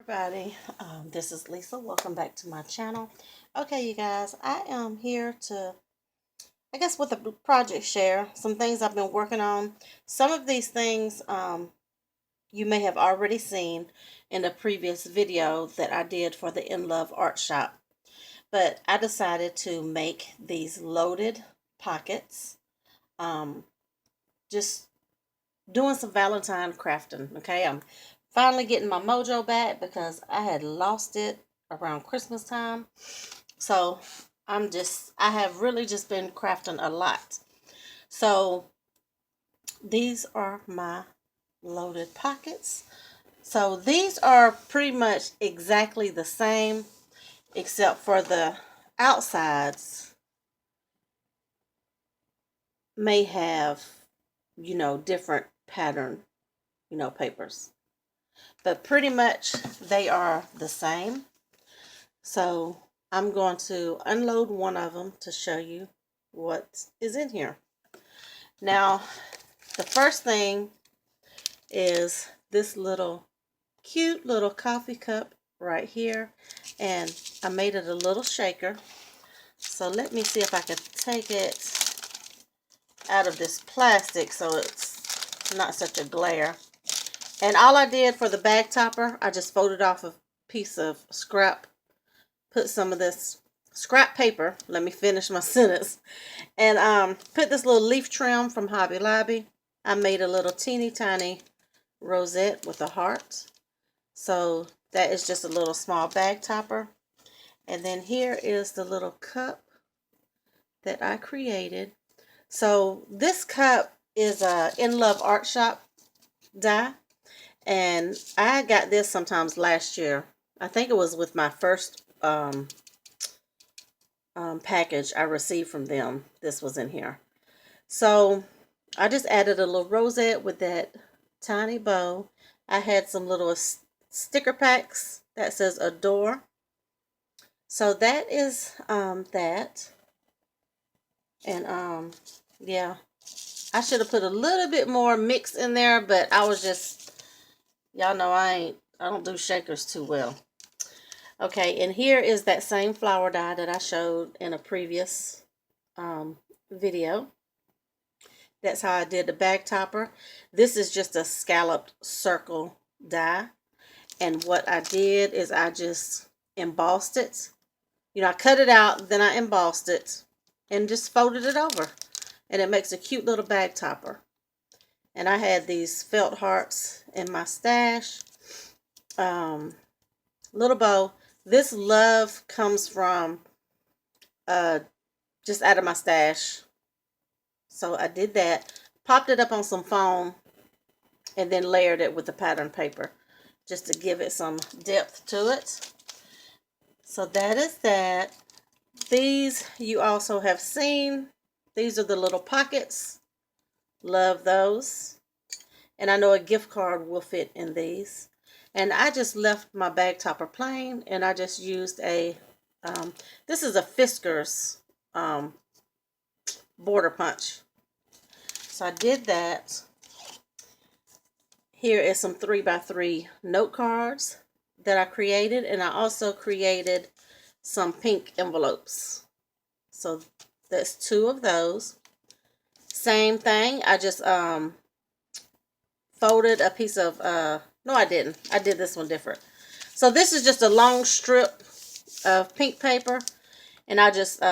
everybody. This is Lisa. Welcome back to my channel. Okay, you guys, I am here to, with a project share, some things I've been working on. Some of these things you may have already seen in a previous video that I did for the Inloveartshop. But I decided to make these loaded pockets. Just doing some Valentine crafting. Okay, I'm finally getting my mojo back because I had lost it around Christmas time. So I have really just been crafting a lot. So these are my loaded pockets. So these are pretty much exactly the same, except for the outsides may have, different pattern, papers. But pretty much they are the same. So I'm going to unload one of them to show you what is in here. Now, the first thing is this cute little coffee cup right here. And I made it a little shaker. So let me see if I can take it out of this plastic so it's not such a glare. And all I did for the bag topper, I just folded off a piece of scrap, put some of this scrap paper, let me finish my sentence, and put this little leaf trim from Hobby Lobby. I made a little teeny tiny rosette with a heart. So that is just a little small bag topper. And then here is the little cup that I created. So this cup is a Inloveartshop die. And I got this sometimes last year. I think it was with my first package I received from them. This was in here. So I just added a little rosette with that tiny bow. I had some little sticker packs that says adore. So that is that. And yeah, I should have put a little bit more mix in there, but I was just, y'all know I don't do shakers too well. Okay, and here is that same flower die that I showed in a previous video. That's how I did the bag topper. This is just a scalloped circle die. And what I did is I just embossed it. I cut it out, then I embossed it and just folded it over. And it makes a cute little bag topper. And I had these felt hearts in my stash. Little bow. This love comes from just out of my stash. So I did that. Popped it up on some foam. And then layered it with the pattern paper. Just to give it some depth to it. So that is that. These you also have seen. These are the little pockets. Love those. And I know a gift card will fit in these. And I just left my bag topper plain. And I just used this is a Fisker's border punch. So I did that. Here is some 3x3 note cards that I created. And I also created some pink envelopes. So that's 2 of those. Same thing. I just folded a piece of, no I didn't. I did this one different. So this is just a long strip of pink paper. And I just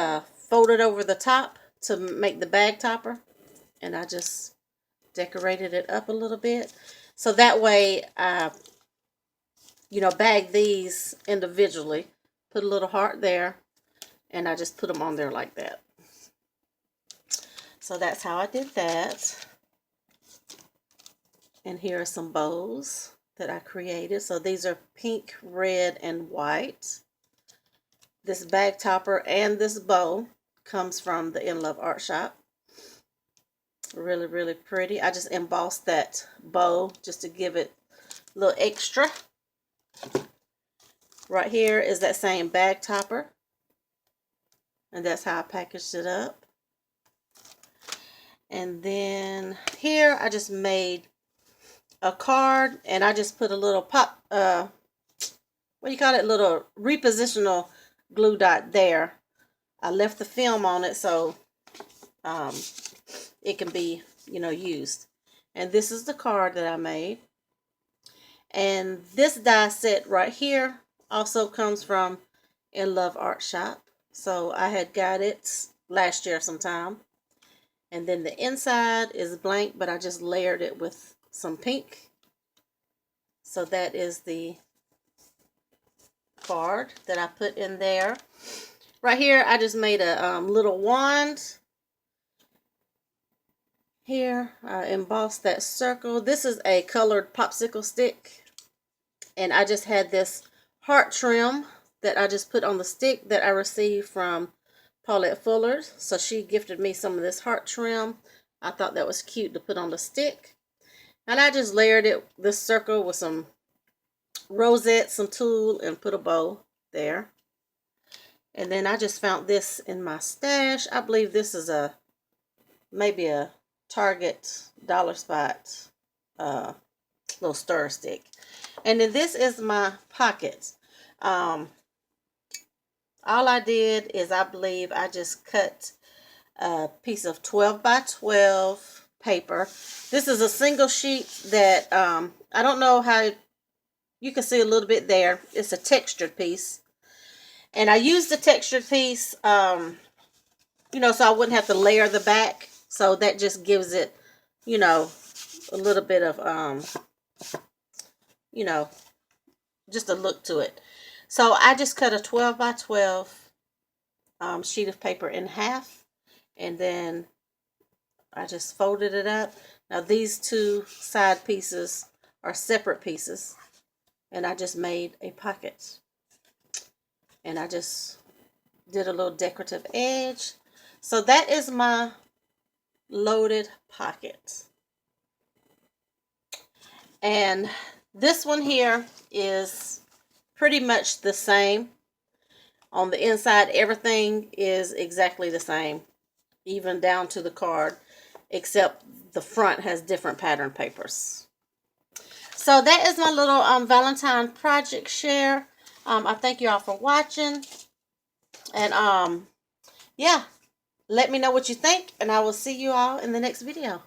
folded over the top to make the bag topper. And I just decorated it up a little bit. So that way, bag these individually. Put a little heart there. And I just put them on there like that. So that's how I did that. And here are some bows that I created. So these are pink, red, and white. This bag topper and this bow comes from the Inloveartshop. Really, really pretty. I just embossed that bow just to give it a little extra. Right here is that same bag topper. And that's how I packaged it up. And then here I just made a card and I just put a little what do you call it, little repositional glue dot there. I left the film on it so it can be, used. And this is the card that I made. And this die set right here also comes from Inloveartshop. So I had got it last year sometime. And then the inside is blank, but I just layered it with some pink. So that is the card that I put in there. Right here, I just made a little wand. Here, I embossed that circle. This is a colored popsicle stick. And I just had this heart trim that I just put on the stick that I received from Paulette Fuller's. So she gifted me some of this heart trim. I thought that was cute to put on the stick. And I just layered it, this circle, with some rosette, some tulle, and put a bow there. And then I just found this in my stash. I believe this is maybe a Target Dollar Spot little stir stick. And then this is my pockets. All I did is, I believe I just cut a piece of 12 by 12 paper. This is a single sheet that I don't know how you can see a little bit there. It's a textured piece. And I used the textured piece, so I wouldn't have to layer the back. So that just gives it, a little bit of, just a look to it. So I just cut a 12 by 12 sheet of paper in half. And then I just folded it up. Now these two side pieces are separate pieces. And I just made a pocket. And I just did a little decorative edge. So that is my loaded pocket. And this one here is pretty much the same. On the inside, everything is exactly the same, even down to the card, except the front has different pattern papers. So that is my little Valentine project share. I thank you all for watching. And yeah, let me know what you think, and I will see you all in the next video.